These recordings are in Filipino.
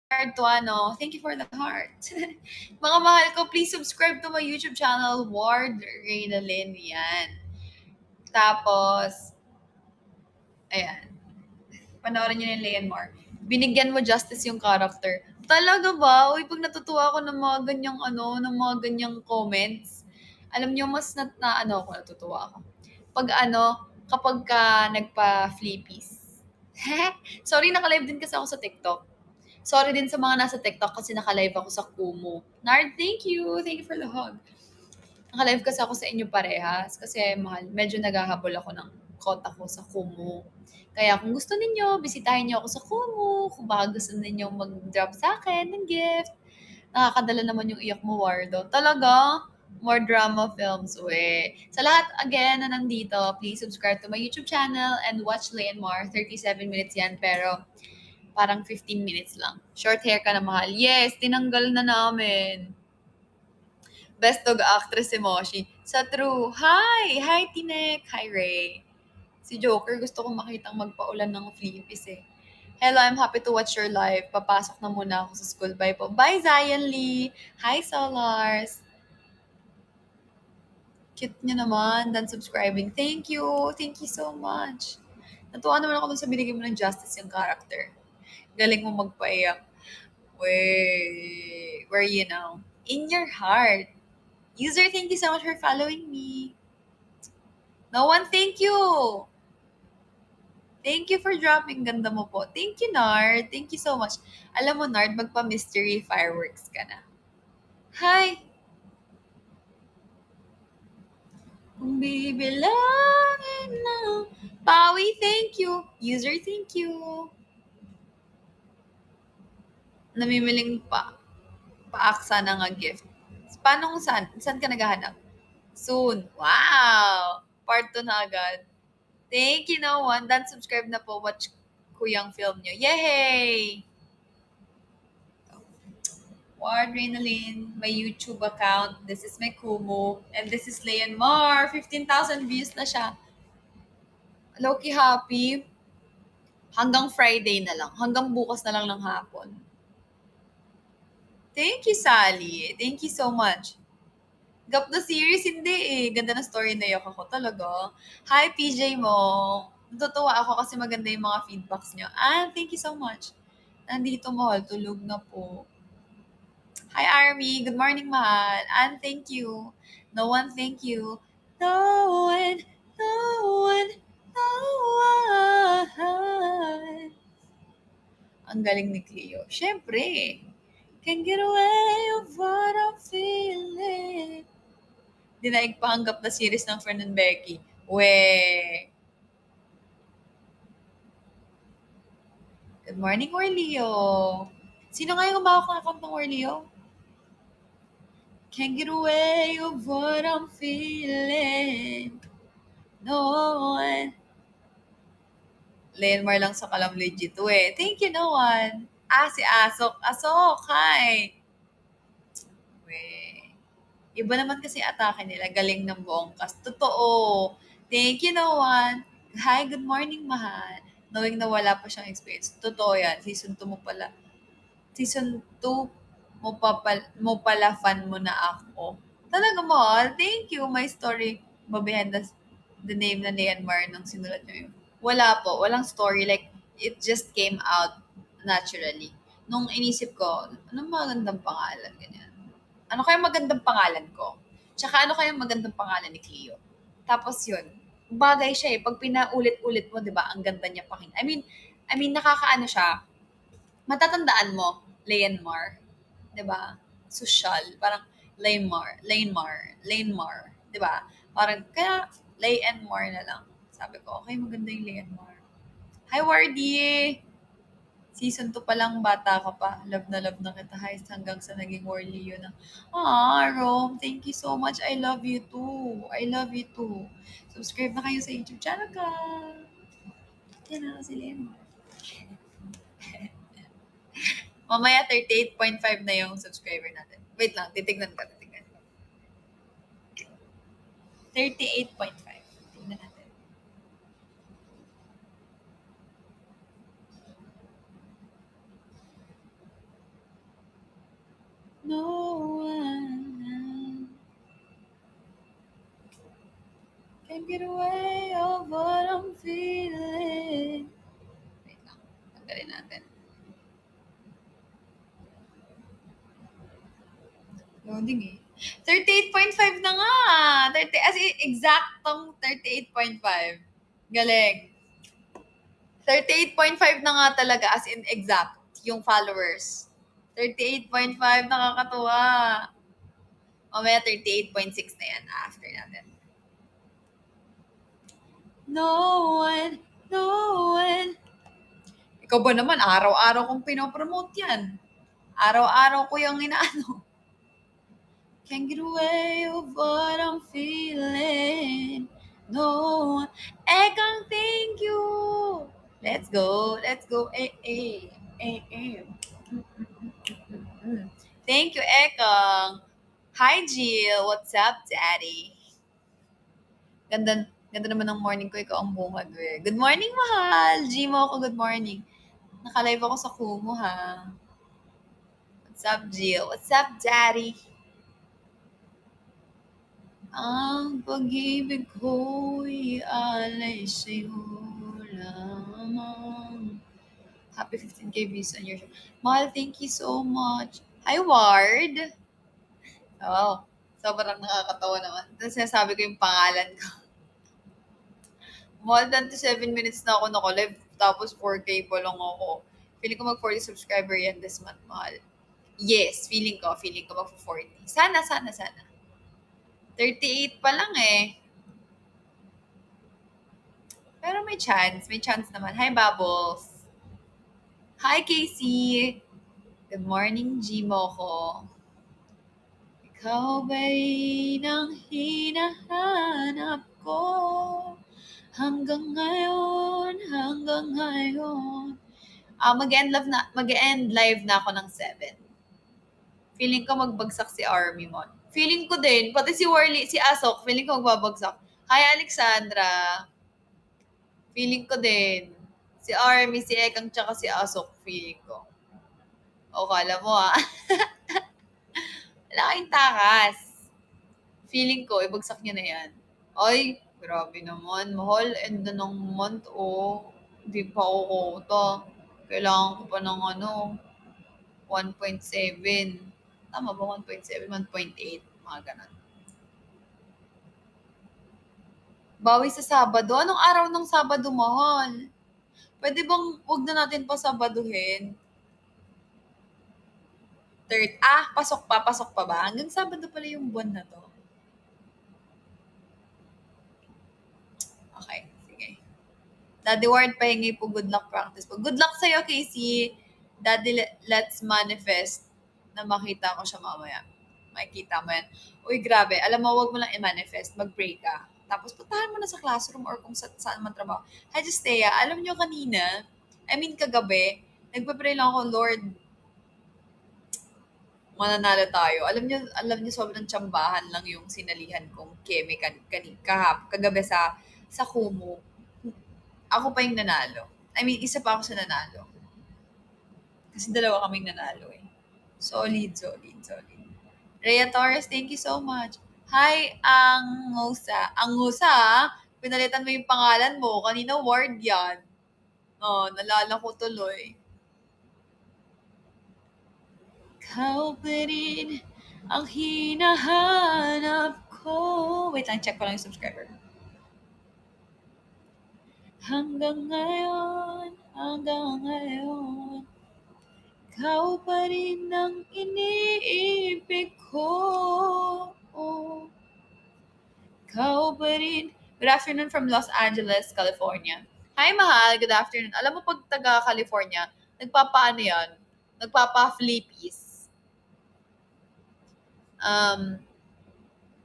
to thank you for the heart. Mga mahal ko, please subscribe to my YouTube channel, Ward Reynalyn. Yan. Tapos, ayan. Panoorin niyo yung Leonmore. Binigyan mo justice yung character. Talaga ba? Uy, pag natutuwa ako ng mga ganyang ng mga ganyang comments, alam niyo, mas ako, natutuwa ako. Pag kapag ka nagpa-flippies. Sorry, naka-live din kasi ako sa TikTok. Sorry din sa mga nasa TikTok kasi naka-live ako sa Kumu. Nard, thank you. Thank you for the hug. Naka-live kasi ako sa inyo parehas kasi mahal, medyo naghahabol ako ng quota ko sa Kumu. Kaya kung gusto ninyo, bisitahin niyo ako sa Kumu. Kung baka gusto ninyo mag-drop sa akin ng gift. Nakakadala naman yung iyak mo, Wardo. Talaga? More drama films, we. Sa lahat, again, na nandito, please subscribe to my YouTube channel and watch Leonmar. 37 minutes yan, pero parang 15 minutes lang. Short hair ka na, mahal. Yes, tinanggal na namin. Best dog actress si Moshi. Sa true. Hi! Hi, Tinek! Hi, Ray. Si Joker, gusto kong makitang magpaulan ng flippies eh. Hello, I'm happy to watch your live. Papasok na muna ako sa school. Bye po. Bye, Zion Lee! Hi, Solars! Cute niya naman. Done subscribing. Thank you! Thank you so much. Natuwa naman ako dun sa binigay mo ng justice yung character. Galing mo magpaiyak. Where you now? In your heart. User, thank you so much for following me. No one, thank you. Thank you for dropping. Ganda mo po. Thank you, Nard. Thank you so much. Alam mo, Nard, magpa-mystery fireworks ka na. Hi! Kung bibilangin na. Pawi, thank you. User, thank you. Namimiling paaksa na nga gift. Paano kung saan? Saan ka naghahanap? Soon. Wow! Part 2 na agad. Thank you, no one. Dan, subscribe na po. Watch ko yung film nyo. Yay! Ward Reynalyn, my YouTube account. This is my Kumu. And this is Leon Mar. 15,000 views na siya. Low-key happy. Hanggang Friday na lang. Hanggang bukas na lang ng hapon. Thank you, Sally. Thank you so much. Gap the series, hindi eh. Ganda na story na yok ako talaga. Hi, PJ mo. Natutuwa ako kasi maganda yung mga feedbacks nyo. Thank you so much. Nandito, mahal. Tulog na po. Hi, Army. Good morning, mahal. Thank you. No one, thank you. No one, no one, no one. Ang galing ni Cleo. Siyempre. Can't get away of what I'm feeling. Dinaig panggap na series ng Fern and Becky. We. Good morning, Orleo. Sino nga yung umawak ng account ng Orleo? Can't get away of what I'm feeling. No one. Leonmar lang sa Kalam legit eh. Thank you, no one. Si Asok. Asok, hi. We. Iba naman kasi atake nila. Galing ng buong cast. Totoo. Thank you, no one. Hi, good morning, mahal. Knowing na wala pa siyang experience. Totoo yan. Season 2 mo pala. Season 2 mo pala fan mo na ako. Talaga, mahal. Thank you. My story. Behind the name na Leonmar nung sinulat niyo yun. Wala po. Walang story. Like, it just came out naturally. Nung inisip ko, anong magandang pangalan? Ganyan. Ano kaya magandang pangalan ko? Tsaka ano kaya magandang pangalan ni Cleo? Tapos yun, bagay siya eh. Pag pinaulit-ulit mo, di ba, ang ganda niya pakinggan. I mean, nakakaano siya. Matatandaan mo, Leonmar. Di ba? Social. Parang Lanemar. Di ba? Parang, kaya Leonmar na lang. Sabi ko, okay, maganda yung Leonmar. Hi, Wardy! Season 2 pa lang, bata ka pa. Love na kita, Heist, hanggang sa naging Warley yun. Rome, thank you so much. I love you too. I love you too. Subscribe na kayo sa YouTube channel ka. Yan na si Len. Mamaya 38.5 na yung subscriber natin. Wait lang, titignan ko. 38.5. Tignan natin. Can't get away of what I'm feeling. Wait lang. Tanggalin natin. Loading eh. 38.5 na nga. As in, exactong 38.5. Galing. 38.5 na nga talaga as in exact yung followers. 38.5, nakakatuwa. Mamaya 38.6 na yan after natin. No one. Ikaw ba naman, araw-araw kong pinopromote yan. Araw-araw ko yung inaano. Can't get away of what I'm feeling. No one. Ekang, thank you. Let's go. Thank you, Ekang. Hi, Jill. What's up, Daddy? Ganda naman ng morning ko. Ikaw ang bungad, we. Good morning, mahal. Gmo ako, good morning. Naka-live ako sa Kumu, ha? What's up, Jill? What's up, Daddy? Ang pag-ibig ko'y alay sa'yo lamang. Happy 15K views on your show. Mahal, thank you so much. Hi, Ward. Oh, sobrang nakakatawa naman. Tapos sinasabi ko yung pangalan ko. More than 7 minutes na ako naka-live, tapos 4K pa lang ako. Feeling ko mag-40 subscriber yan this month, mahal. Yes, feeling ko mag-40. Sana. 38 pa lang eh. Pero may chance naman. Hi, Bubbles. Hi, Casey. Good morning, Gmo ko. Ikaw ba'y nang hinahanap ko? Hanggang ngayon. Mag-end live na ako ng 7. Feeling ko magbagsak si Army mo. Feeling ko din, pati si Warly, si Asok, feeling ko magbabagsak. Hi, Alexandra. Feeling ko din. Si Army, si Ekang, tsaka si Asok, feeling ko. O, kala mo Wala kayong takas. Feeling ko, ibagsak niya na yan. Ay, grabe naman. Mahal, end na ng month, Hindi pa ako quota. Kailangan ko pa ng 1.7. Tama ba? 1.7, 1.8. Mga ganun. Bawi sa Sabado. Anong araw ng Sabado, mahal? Pwede bang huwag na natin pa Sabaduhin? Third. Pasok pa ba? Hanggang Sabado pala yung buwan na to. Okay, sige. Daddy Ward, pahingi po, good luck practice po. Good luck sa'yo, Casey. Daddy, let's manifest na makita ko siya mamaya. Makikita mo yan. Uy, grabe. Alam mo, wag mo lang i-manifest. Mag-pray ka. Tapos puntahan mo na sa classroom or kung saan man trabaho. Hi, Justea. Alam nyo kanina, kagabi, nagpa-pray lang ako, Lord, mananalo tayo. Alam niyo sobrang tsambahan lang yung sinalihan kong Keme kagabi sa Kumu. Ako pa yung nanalo. Isa pa ako sa nanalo. Kasi dalawa kaming nanalo eh. Solid. Rhea Torres, thank you so much. Hi, Angusa. Angusa, pinalitan mo yung pangalan mo. Kanina Ward yan. Nalala ko tuloy. Ikaw pa rin ang hinahanap ko. Wait lang, check ko lang yung subscriber. Hanggang ngayon, ikaw pa rin ang iniibig ko. Ikaw pa rin. Good afternoon from Los Angeles, California. Hi, mahal. Good afternoon. Alam mo, pag taga-California, nagpapaano yan? Nagpapa-flippies.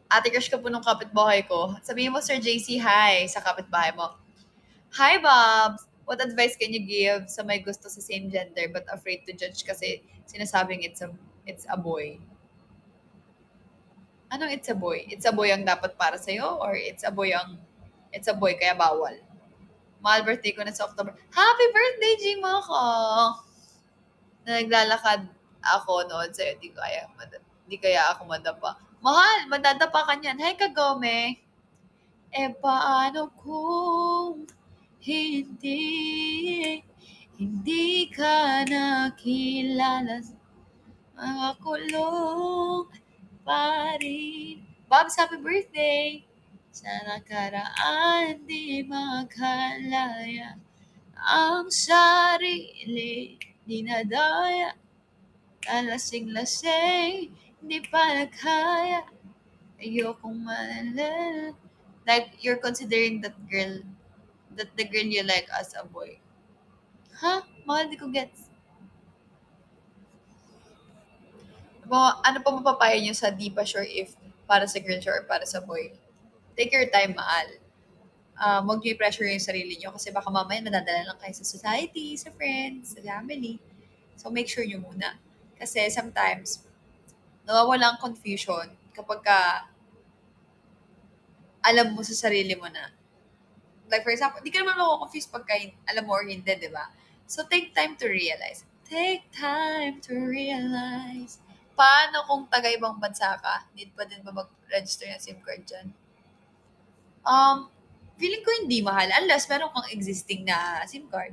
Ate crush ka po nung kapitbahay ko. Sabihin mo, Sir JC, hi sa kapitbahay mo. Hi, Bobs! What advice can you give sa may gusto sa same gender but afraid to judge kasi sinasabing it's a boy? Anong it's a boy? It's a boy ang dapat para sa'yo or it's a boy kaya bawal? Mahal, birthday ko na sa October. Happy birthday, Jima ko! Na naglalakad ako noon sa'yo, di kaya ako madapa. Mahal, madadapa ka niyan. Hi, Kagome! Eh, paano kung hindi, hindi ka nakilala, makakulong pa rin. Bob's happy birthday! Sa nakaraan di makalaya ang sarili, dinadaya, kalasing-lasing, di pa nagkaya, ayokong maalala. Like, you're considering that the girl you like as a boy. Huh? Mahal, di ko gets. Ano pa mapapayo nyo sa di pa sure if para sa girl siya or para sa boy? Take your time, mahal. Huwag niyo i-pressure yung sarili niyo kasi baka mamaya nadadala lang kayo sa society, sa friends, sa family. So, make sure niyo muna. Kasi sometimes, nawawala ang confusion kapag alam mo sa sarili mo na. Like, for example, di ka naman mako-confuse pagka alam mo or hindi, di ba? So, take time to realize. Take time to realize. Paano kung taga-ibang bansa ka? Need pa din ba mag-register ng SIM card dyan? Feeling ko hindi mahal unless meron kang existing na SIM card.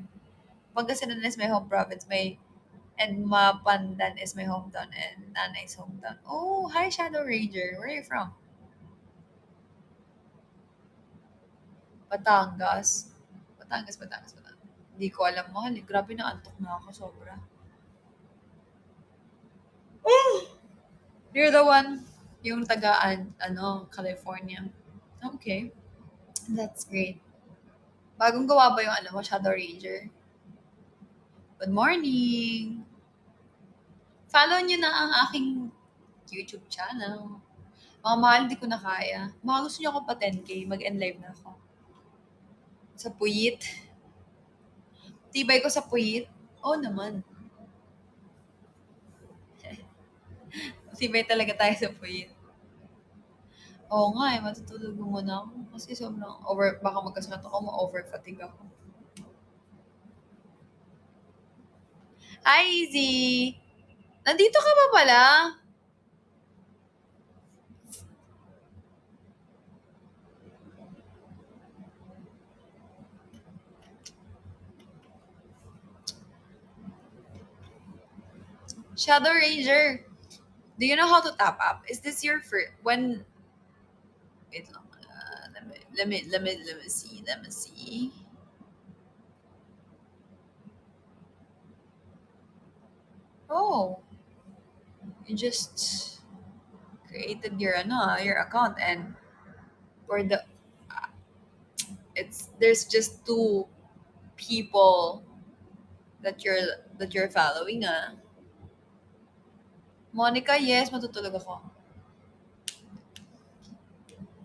Pangasinan is my home province, and Mapandan is my hometown, and Nanay's hometown. Oh, hi Shadow Ranger. Where are you from? Batangas. Batangas. Hindi ko alam, mahal. Grabe na antok na ako, sobra. You're the one, yung tagaan, California. Okay, that's great. Bagong gawa ba yung mo, Shadow Ranger? Good morning! Follow niyo na ang aking YouTube channel. Mga mahal, di ko na kaya. Mga gusto niyo ako pa 10K, mag-end live na ako. Sa puyit. Tibay ko sa puyit. Oo naman. Tibay talaga tayo sa puyit. Oo nga eh, matutulog muna ako. Kasi sobrang baka magkasakit ako, ma-over-fatigue ako. Hi, Easy! Nandito ka pa pala? Shadow Ranger, do you know how to top up? Is this your first, wait lang, let me see. Oh, you just created your account, and for the, there's just two people that you're following, ah. Monica, yes, matutulog ako.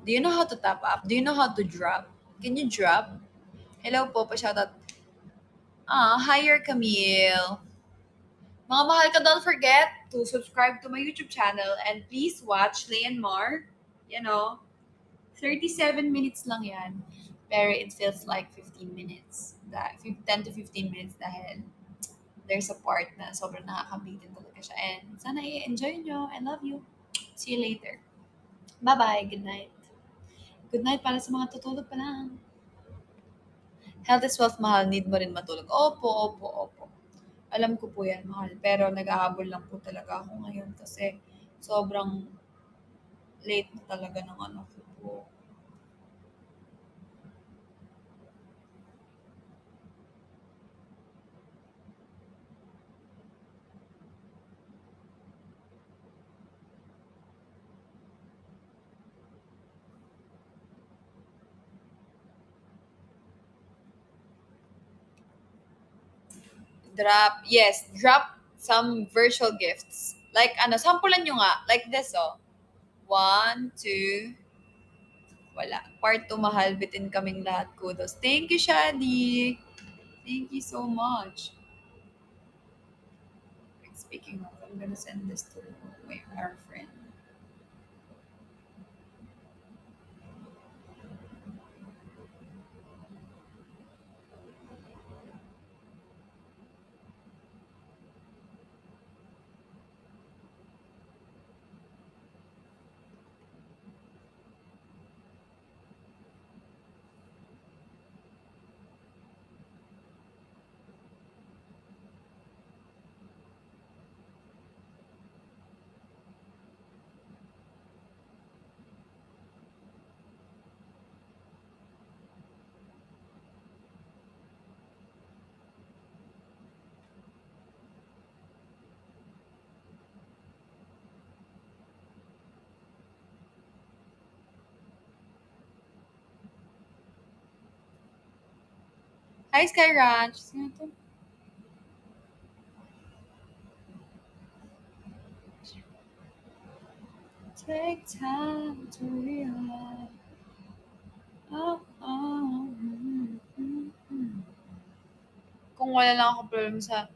Do you know how to top up? Do you know how to drop? Can you drop? Hello po, pa-shoutout. Hire Camille. Mga mahal ka, don't forget to subscribe to my YouTube channel and please watch Lay and Mar. 37 minutes lang yan. Pero it feels like 15 minutes. 10 to 15 minutes dahil there's a part na sobrang nakakabitin talaga siya. And sana i-enjoy nyo. I love you. See you later. Bye-bye. Good night. Good night para sa mga tutulog pa lang. Health is wealth, mahal. Need mo rin matulog. Opo. Alam ko po yan, mahal. Pero nag-ahabol lang po talaga ako ngayon kasi sobrang late na talaga ng ko po. Drop some virtual gifts. Like, sampulan nyo nga. Like this, oh. 1, 2, wala. Part 2, mahal. Bitin kaming lahat. Kudos. Thank you, Shadi. Thank you so much. Speaking of, I'm gonna send this to our friend. Hi, Sky Ranch. Sino to? Take time to realize. Oh, oh, Kung wala lang ako problem sa...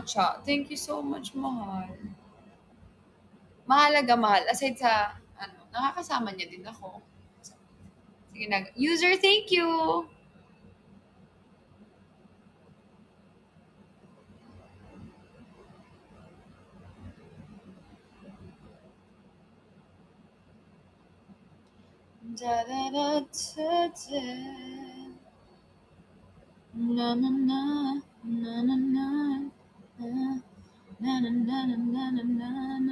Cha. Thank you so much, mahal. Mahalaga, mahal. Aside sa, nakakasama niya din ako. Sige na. User, thank you! Da da da da da. Na na na na na na na na na na na na na na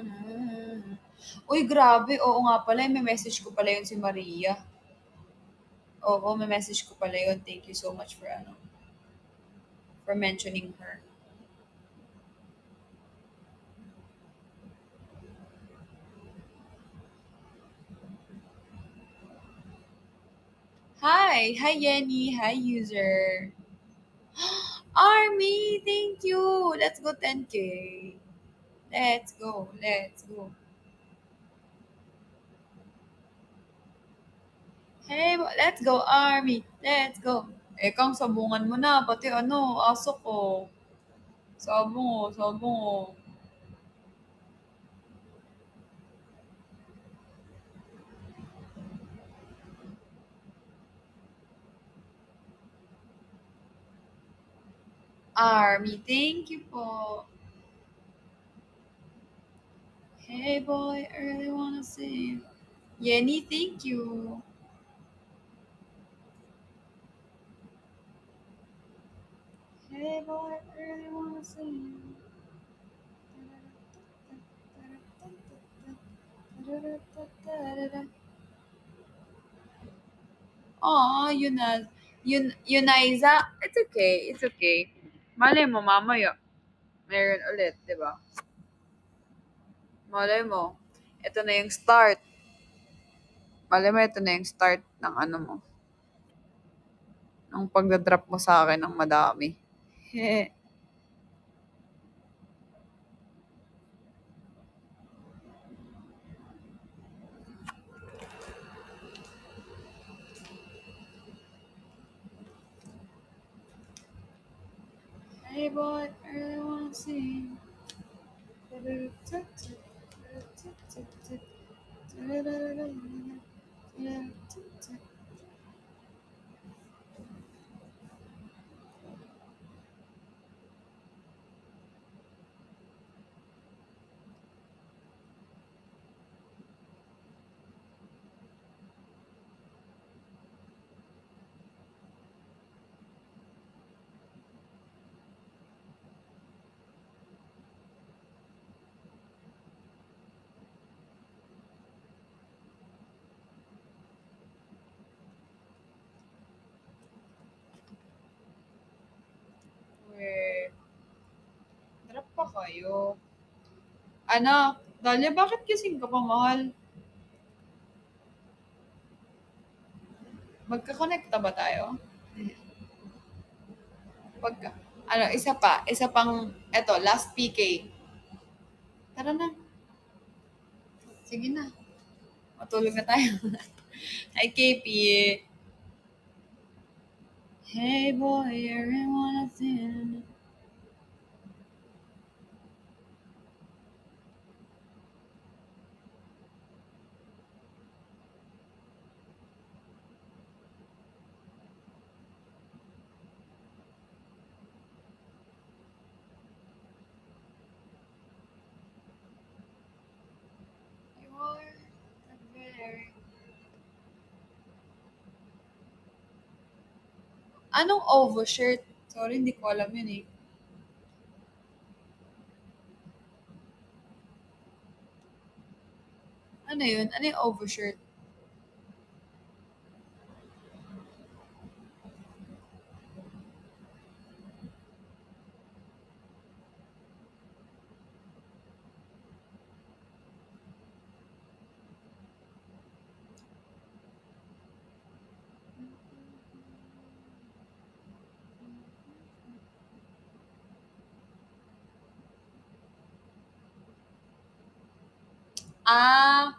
na. Uy, grabe. Oo nga pala. May message ko pala yun si Maria. Oo, may message ko pala yun. Thank you so much for for mentioning her. Hi! Hi, Yenny. Hi, user. Army, thank you. Let's go 10K. Let's go. Let's go. Hey, let's go, Army. Let's go. Kang sabungan mo na. Pati aso ko. Sabong, sabong. Army, thank you po. Hey, boy, I really wanna see you. Yenny, thank you. Hey, boy, I really wanna see you. Yuniza, it's okay, it's okay. Malay mo, mamaya, meron ulit, di ba? Malay mo, ito na yung start. Malay mo, ito na yung start ng mo, ng pagdadrop mo sa akin ng madami. Hey boy, I really wanna see you. Wait, drop pa kayo. Dalia, bakit kising ka pa, mahal? Magkakonekta ba tayo? Pagka, isa pang, last PK. Tara na. Sige na. Matulog na tayo. Hi, KP. Hey, boy, everyone is in. You are the very... Anong overshirt? Sorry, hindi ko alam yun eh. Ano yun? Ano yung overshirt? Ah,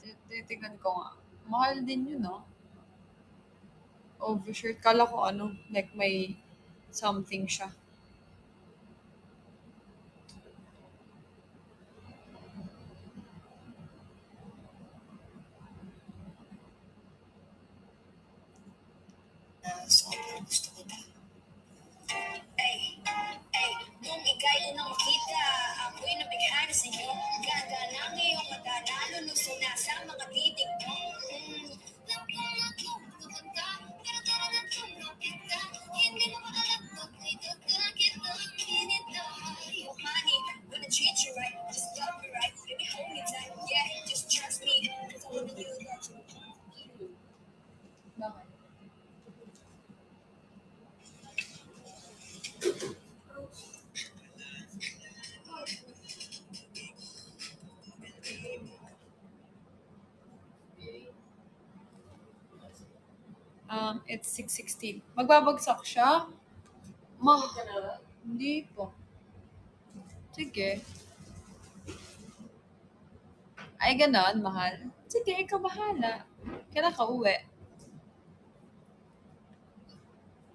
tititignan ko nga. Mahal din yun, no? Overshirt. Kala ko ano, like may something siya. Nung ika'y unang makita, ako'y nabighana sa'yo. Ganda ng iyong mata, nalulusong na sa mga titig mo. Naku, naman ka, pero talagang tumapit ka. Hindi mo maalagpag, ay daga kita. Hinintay, oh honey, wanna treat you right, just love me right. Baby, hold me tight, yeah, just trust me. Cause I wanna you that you. Bakit? It's 6:16. Magbabagsak siya? Ma, hindi po. Sige. Ay, ganon, mahal. Sige, ikaw bahala. Kailan ka uwi?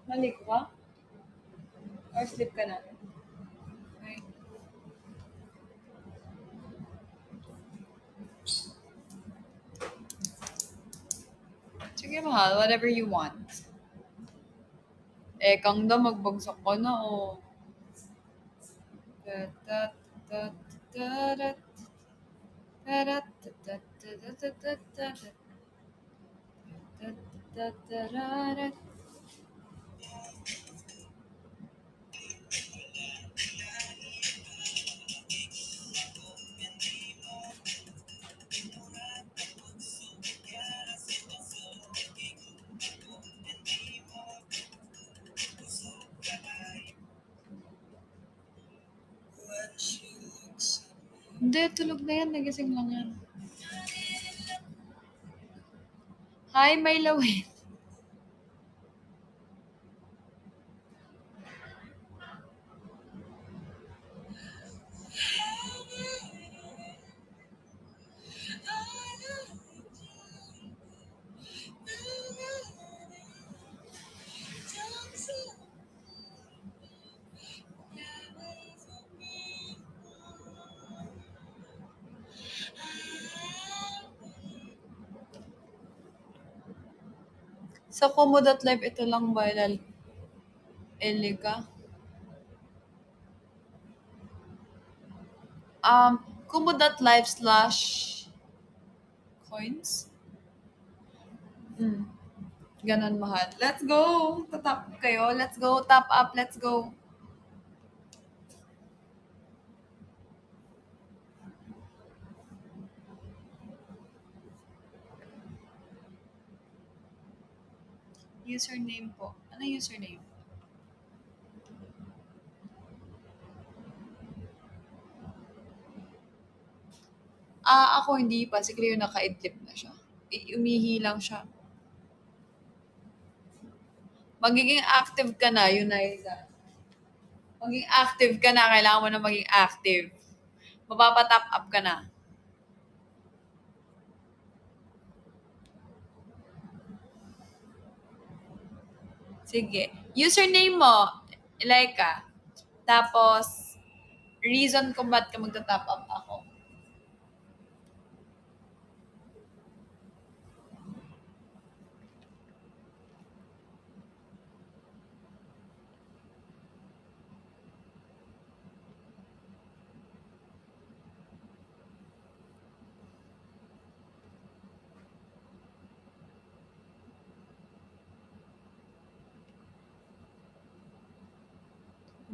Maligo ka? Or sleep ka na? Okay. Sige, mahal. Whatever you want. Eh, kang daw magbagsak ka na, oh. Ta- ta- ta- ta- ta- ta- ta- ta- ta- ta- ta- ta- ta- ta- ta- ta- ta- Hindi, tulog na yan. Nagising lang yan. Hi, Maylawin. Sa Komo.live, ito lang viral. Elika. Kumu.live/coins. Ganon, mahal. Let's go! Tatap kayo. Let's go. Top up. Let's go. Username po. Ano username? Ako hindi pa. Si Cleo naka-idlip na siya. Umihi lang siya. Magiging active ka na, yun na isa. Maging active ka na. Kailangan mo na maging active. Mapapa-top up ka na. Sige. Username mo, Laika. Tapos, reason kung ba't ka magta-top up ako.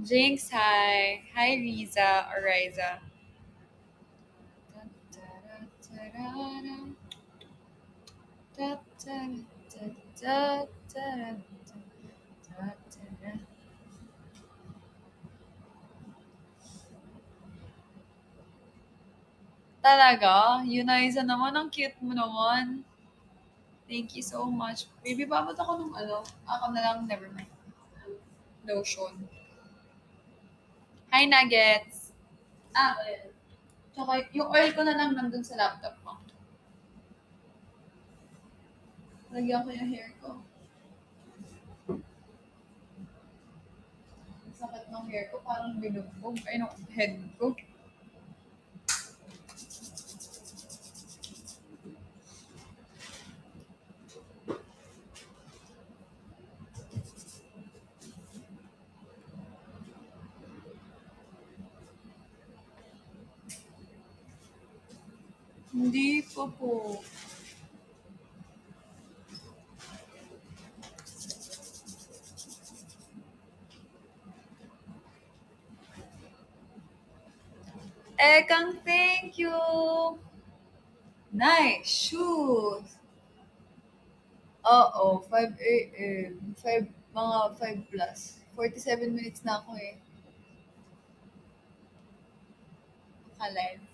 Jinx, hi. Hi, Riza or Riza. Talaga? Yun na isa naman. Ang cute mo naman. Thank you so much. Baby, babot ako nung ano. Ako na lang, never mind. Lotion. Hi, Nuggets. Ah, Tsaka yung oil ko na lang nandun sa laptop ko. Lagyan ko yung hair ko. Ang sakit ng hair ko, parang binugbog. Ay, no, head ko. Hindi pa po. Ekang, thank you! Nice shoes! Oo, 5 a.m. 5, mga 5 plus. 47 minutes na ako eh. Ka-live.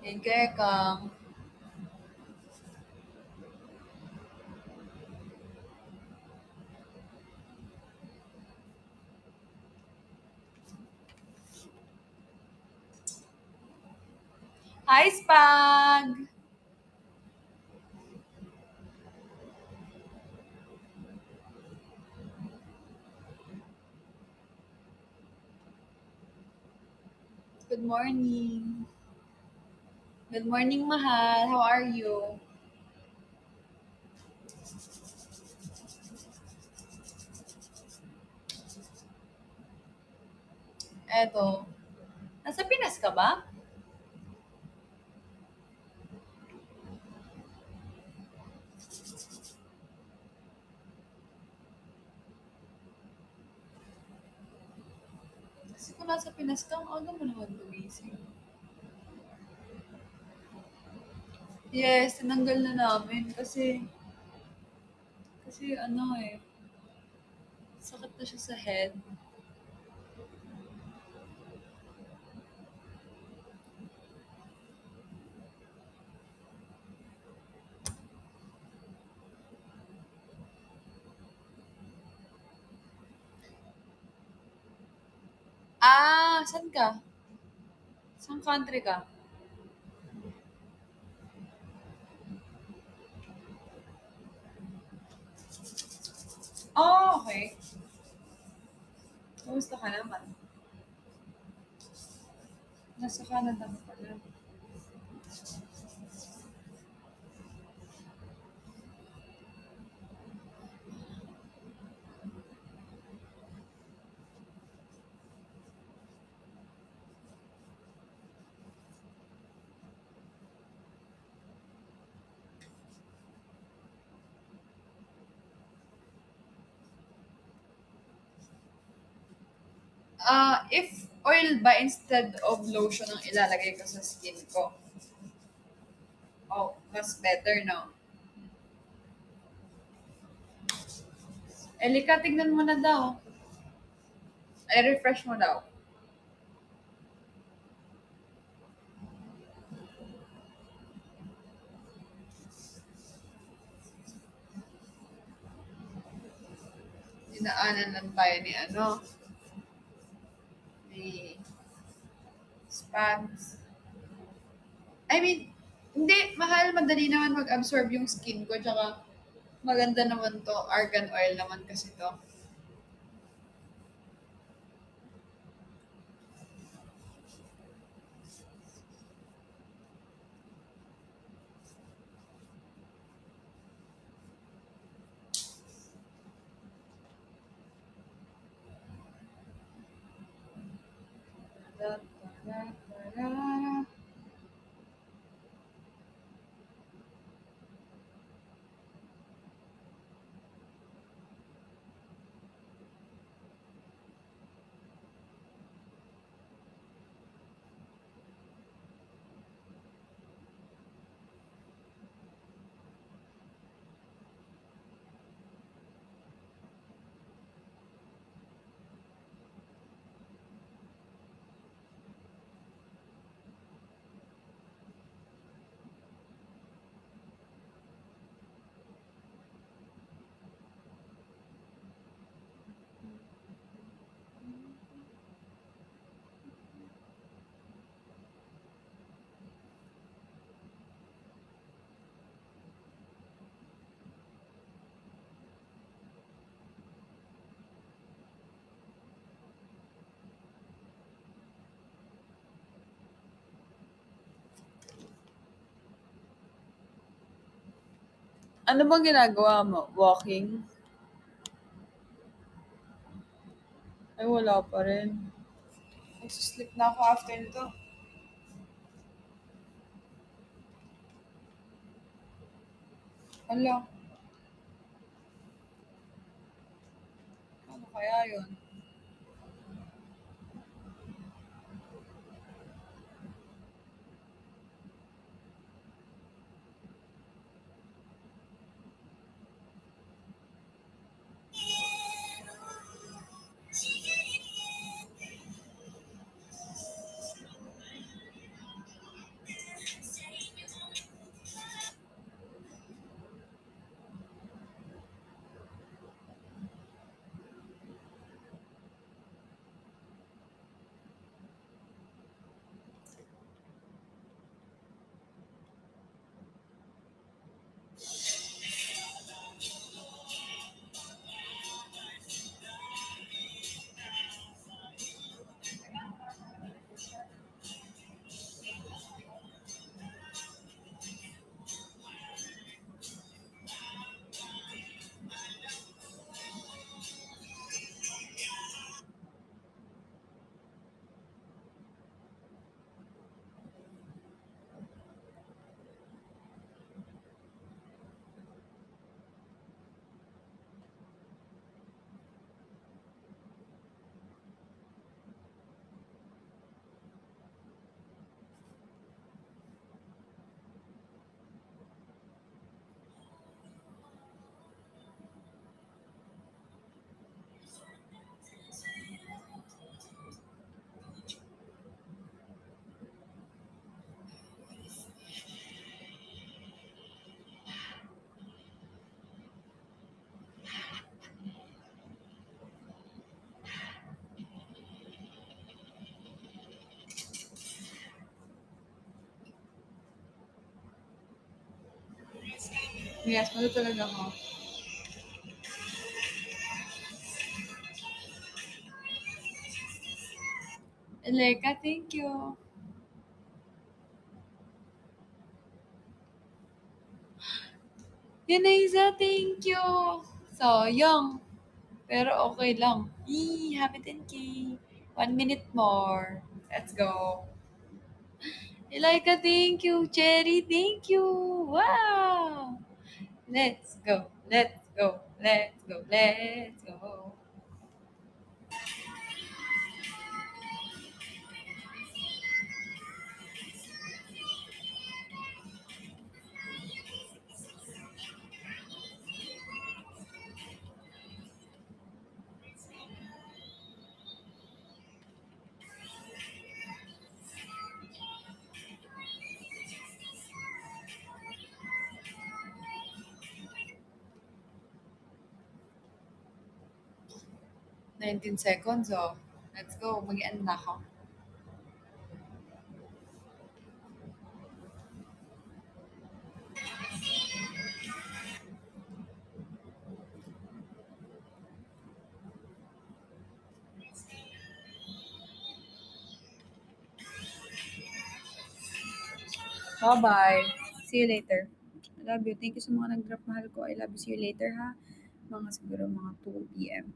Thank you, Ekang. Hi, Spag! Good morning. Good morning, Mahal. How are you? Eto. Nasa Pinas ka ba? Kasi kung nasa Pinas ka, ang aga mo naman gumising. Yes, tinanggal na namin kasi ano eh, sakit na siya sa head. Ah, saan ka? Saan country ka? Oh, okay. Kamusta ka naman? Nasa Canada ka pala. If oil ba instead of lotion ang ilalagay ko sa skin ko? Oh, mas better, no? Elika, tignan mo na daw. Ay, refresh mo daw. Dinaanan lang tayo ni ano, ni spams. I mean, hindi, mahal, madali naman mag-absorb yung skin ko, tsaka maganda naman to, argan oil naman kasi to. Da, da, da, da, da. Ano bang ginagawa mo? Walking? Ay, wala pa rin. Magsusleep na ako after nito. Hala, ano kaya yun? Yes, matutulog ako. Eleka, thank you. Yanaiza, thank you. Sayang. Pero okay lang. Yee, happy 10K. 1 minute more. Let's go. Elika, thank you. Cherry, thank you. Wow. Let's go. Let's go. Let's go. Let's go. Nineteen seconds, oh. Let's go. Mag-end na ako. Bye-bye. See you later. I love you. Thank you sa mga nag-drop mahal ko. I love you. See you later, ha? Mga siguro mga 2 p.m.